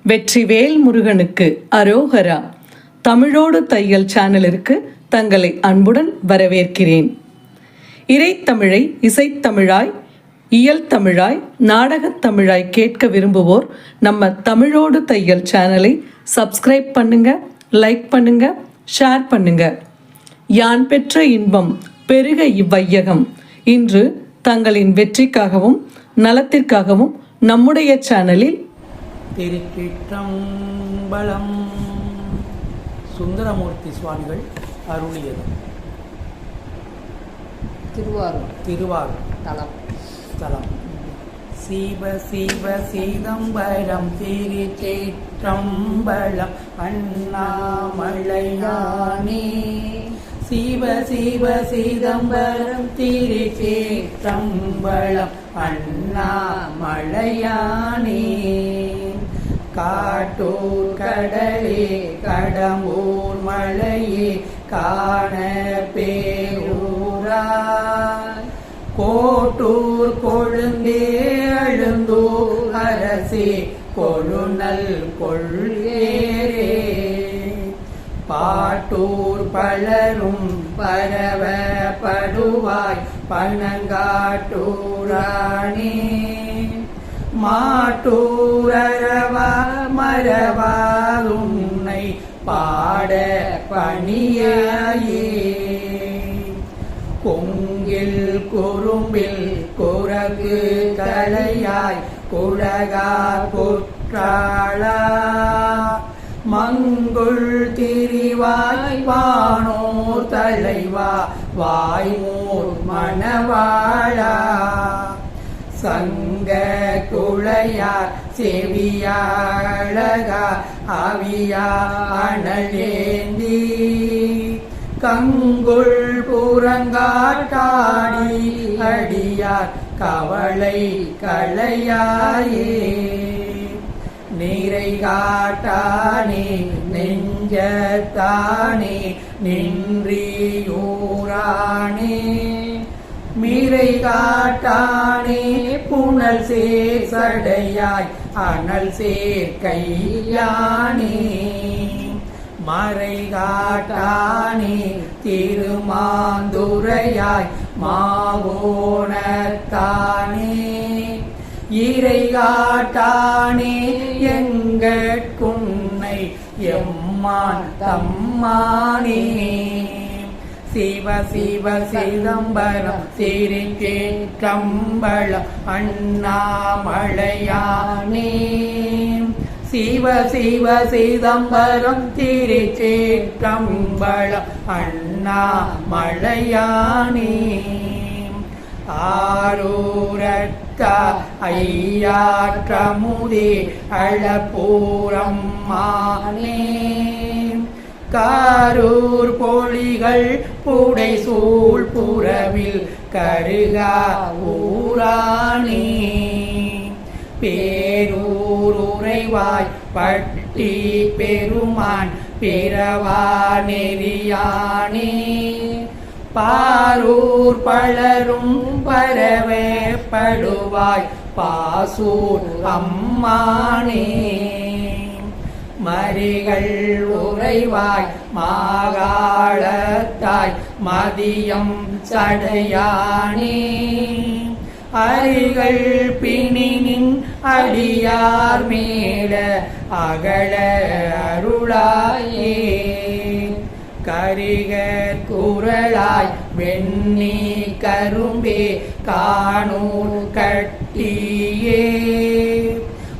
வெற்றிவேல் முருகனுக்கு அரோகரா. தமிழோடு தையல் சேனலிற்கு தங்களை அன்புடன் வரவேற்கிறேன். இறைத்தமிழை இசைத்தமிழாய், இயல் தமிழாய், நாடகத் தமிழாய் கேட்க விரும்புவோர் நம்ம தமிழோடு தையல் சேனலை சப்ஸ்கிரைப் பண்ணுங்க, லைக் பண்ணுங்க, ஷேர் பண்ணுங்க. யான் பெற்ற இன்பம் பெருக இவ்வையகம். இன்று தங்களின் வெற்றிக்காகவும் நலத்திற்காகவும் நம்முடைய சேனலில் திருச்சிற்றம்பலம் சுந்தரமூர்த்தி சுவாமிகள் அருளியது. திருவாரூர் தலம். சிவ சிவ சிதம்பரம் திருச்சிற்றம்பலம் அண்ணாமலையானே. சிவ சிவ சிதம்பரம் திருச்சிற்றம்பலம் அண்ணாமலையானே. காட்டூர் கடலே கடம்பூர் மலையே காண பேரூராய். கோட்டூர் கொழுந்தே எழுந்தூர் அரசே கொழுநல் கொள்கேரே. பாட்டூர் பலரும் பரவ படுவாய் பனங்காட்டூரானே. மாட்டூரவா மரவாருன்னை பாட பணியாயே. கொங்கில் குறும்பில் குரகு கலையாய் குழகா குற்றாளா. மங்குள் திரிவாய் வானோர் தலைவா வாய்மூர் மணவாளா. சங்க குளையார் செவியாழகா அவியா அனலேந்தி. கங்குள் புறங்காட்டாடி அடியார் கவளை களையாயே. நீரை காட்டானே நெஞ்சத்தானே நின்றியூரானே. மீரை காட்டானே புனல் சேர் சடையாய் அனல் சேர் கையானே. மறை காட்டானே திருமாந்துரையாய் மாவோணத்தானே. இறை காட்டானே எங்கட்குன்னை எம்மான் தம்மானே. சிவ சிவ சிதம்பரம் திருச்சிற்றம்பலம் அண்ணாமலையானே. சிவ சிவ சிதம்பரம் திருச்சிற்றம்பலம் அண்ணாமலையானே. ஆரூரத்தா ஐயாற்றமுதே அளப்பூரம்மானே. காரூர் பொழிகள் புடை சூழ் புறவில் கருகா ஊரானே. பேரூர் உறைவாய் பட்டி பெருமான் பிறவா நெறியானே. பாரூர் பலரும் பரவே படுவாய் பாசூர் அம்மானே. மறிகள் உறைவாய் மாகாளத்தாய் மதியம் சடையானே. அரிகள் பிணினின் அடியார் மேல அகல அருளாயே. கரிகர் குரலாய் வெண்ணி கரும்பே காணூர் கட்டியே.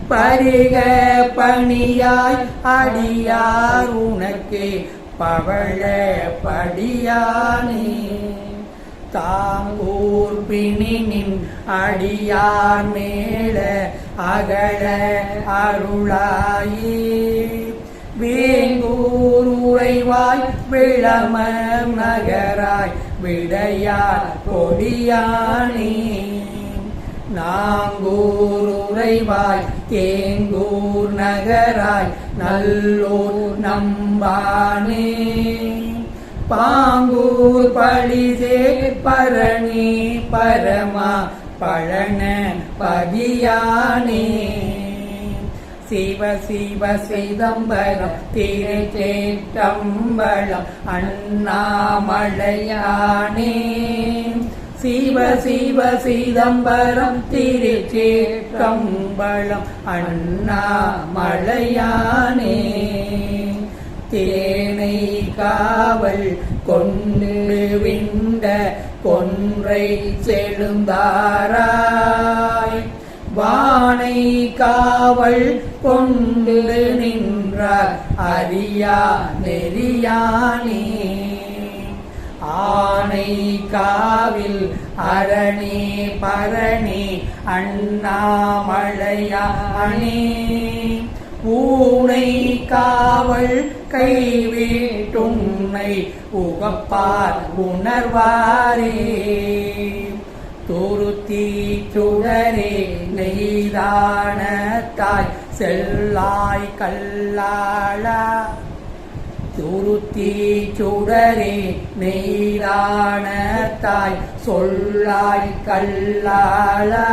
பரிக பணியாய் அடியார் உனக்கு பவள படியானே. தாங்கூர் பிணினின் அடியார் மேல அகல அருளாயே. வேங்கூர் உறைவாய் விளம நகராய் விடையார் கொடியானே. நாங்கூர் உறைவாய் தேங்கூர் நகராய் நல்லூர் நம்பானே. பாங்கூர் பழிசே பரணி பரமா பழன பதியானே. சிவ சிவ சிதம்பரம் திருச்சேற்றம்பலம் அண்ணாமலையானே சிவ சிவ சிதம்பரம் திருச்சேற்றம்பலம் அண்ணாமலையானே தேனை காவல் கொண்டு விண்ட கொன்றை செழுந்தாராய் வானை காவல் கொண்டு நின்றார் அரியா நெறியானே ஆனை காவில் அரணே பரணே அண்ணாமலையானே ஊனை காவல் கைவேட்டுன்னை உகப்பார் உணர்வாரே துருத்தி சுடரே நெய்தானத்தாய் செல்லாய் கல்லாளா துருத்தி சுடரே நெய்தானத்தாய் சொல்லாய் கல்லாளா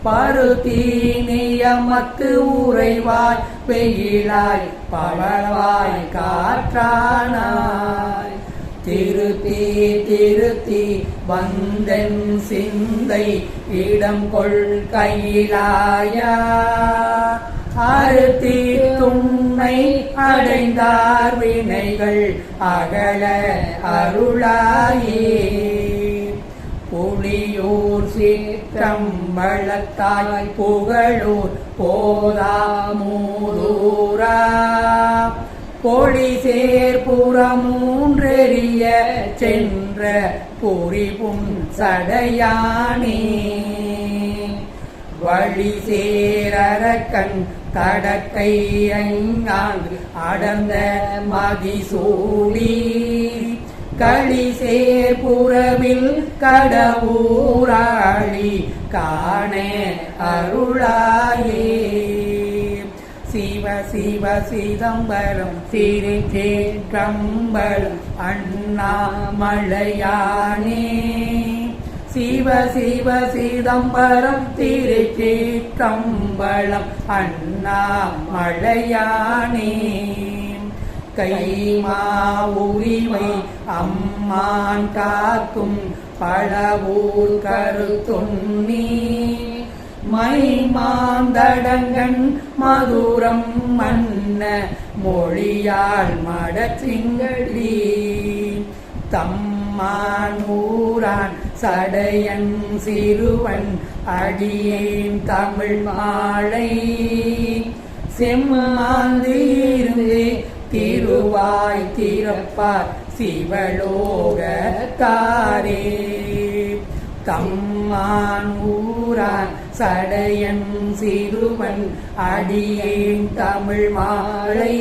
பருத்தி நியமத்து உறைவாய் வெயிலாய் பழவாய் காற்றானாய் திருத்தி திருத்தி வந்தன் சிந்தை இடம் கொள் கையிலாயா அறுத்தி துன்னை அடைந்தார் வினைகள் அகல அருளாயே புலியூர் சிற்றம்பலத்தாய் புகழூர் போதாமூதூரா பொழிசேர் புறமூன்றெறிய சென்ற புரிபும் சடையானே வழி சேரக்கண் தடக்கை ஐங்காங்கு அடர்ந்த மதிசூடி களி சேர்புறவில் கடவுராளி காண அருளாயே சிவ சிவ சிதம்பரம் திருச்சேற்றம்பலம் அண்ணாமலையானே சிவ சிவ சிதம்பரம் திருச்சேற்றம்பலம் அண்ணாமலையானே கைமா உரிமை அம்மான் காக்கும் பழவூர் கருத்துண்ணி மைமாந்தடங்கன் மதுரம் மன்ன மொழியால் மடச்சிங்களி தம்மானூரான் சடையன் சிறுவன் அடியேன் தமிழ் மாலை செம்மாந்திருந்து திருவாய் திறப்பார் சிவலோகத்தாரே தம்மான் ஊரான் சடையன் சிறுவன் அடியேன் தமிழ் மாலை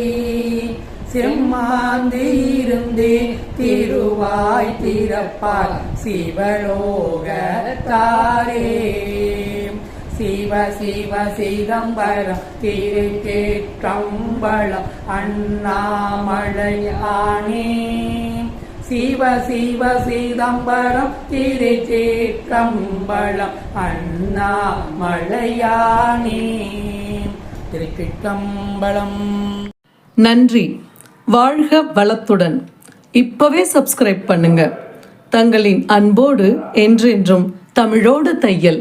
செம்மாந்திருந்து திருவாய் திறப்பார் சிவலோகத்தாரே சிவ சிவ சிதம்பரம் திருச்சேற்றம்பலம் அண்ணாமலையானே சிவ சிவ சிதம்பரம் திருச்சேற்றம்பலம் அண்ணாமலையானே திருச்சிற்றம்பலம். நன்றி. வாழ்க வளத்துடன். இப்பவே சப்ஸ்கிரைப் பண்ணுங்க. தங்களின் அன்போடு என்றென்றும் தமிழோடு தையல்.